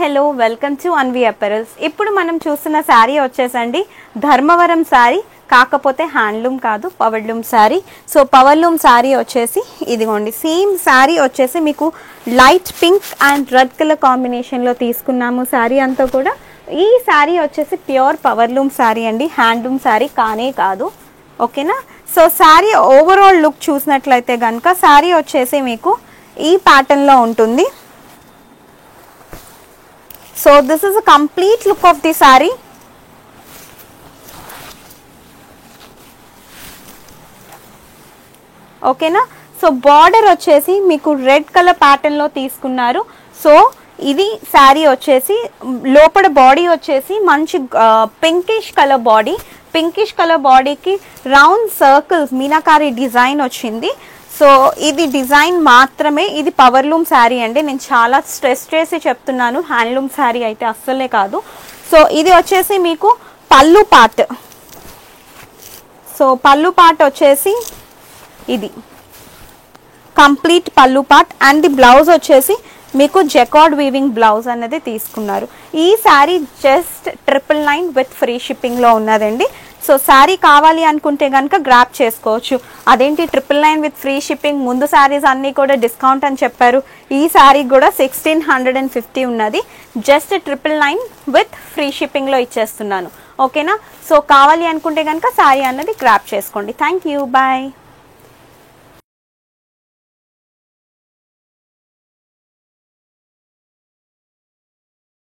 Hello welcome to Anvi apparels. ఇప్పుడు మనం చూస్తున్న శారీ వచ్చేసండి ధర్మవరం శారీ, కాకపోతే హ్యాండ్లూమ్ కాదు, powerloom sari. So powerloom sari వచ్చేసి ఇదిగోండి, సేమ్ శారీ వచ్చేసి మీకు light pink and red colour కాంబినేషన్లో తీసుకున్నాము. శారీ అంతా కూడా ఈ శారీ వచ్చేసి ప్యూర్ పవర్లూమ్ శారీ అండి, హ్యాండ్లూమ్ శారీ కానే కాదు. ఓకేనా? సో శారీ ఓవరాల్ లుక్ చూసినట్లయితే కనుక శారీ వచ్చేసి మీకు ఈ ప్యాటర్న్లో ఉంటుంది. So this is a complete look of the saree. ఓకేనా? సో బార్డర్ వచ్చేసి మీకు రెడ్ కలర్ ప్యాటర్న్ లో తీసుకున్నారు. సో ఇది శారీ వచ్చేసి లోపల బాడీ వచ్చేసి మంచి pinkish colour body, pinkish colour బాడీకి రౌండ్ సర్కిల్స్ మీనాకారి డిజైన్ వచ్చింది. సో ఇది డిజైన్ మాత్రమే, ఇది పవర్లూమ్ శారీ అండి. నేను చాలా స్ట్రెస్ చేసి చెప్తున్నాను, హ్యాండ్లూమ్ శారీ అయితే అస్సలే కాదు. సో ఇది వచ్చేసి మీకు పళ్ళు పార్ట్. సో పళ్ళు పార్ట్ వచ్చేసి ఇది కంప్లీట్ పళ్ళు పార్ట్ అండ్ ది బ్లౌజ్ వచ్చేసి మీకు జకార్డ్ వీవింగ్ బ్లౌజ్ అనేది తీసుకున్నారు. ఈ శారీ జస్ట్ 999 విత్ ఫ్రీ షిప్పింగ్లో ఉన్నదండి. సో శారీ కావాలి అనుకుంటే కనుక గ్రాప్ చేసుకోవచ్చు. అదేంటి 999 విత్ ఫ్రీ షిప్పింగ్, ముందు శారీస్ అన్నీ కూడా డిస్కౌంట్ అని చెప్పారు. ఈ శారీ కూడా 1650 ఉన్నది, జస్ట్ 999 విత్ ఫ్రీ షిప్పింగ్లో ఇచ్చేస్తున్నాను. ఓకేనా? సో కావాలి అనుకుంటే కనుక శారీ అన్నది గ్రాప్ చేసుకోండి. Thank you, bye.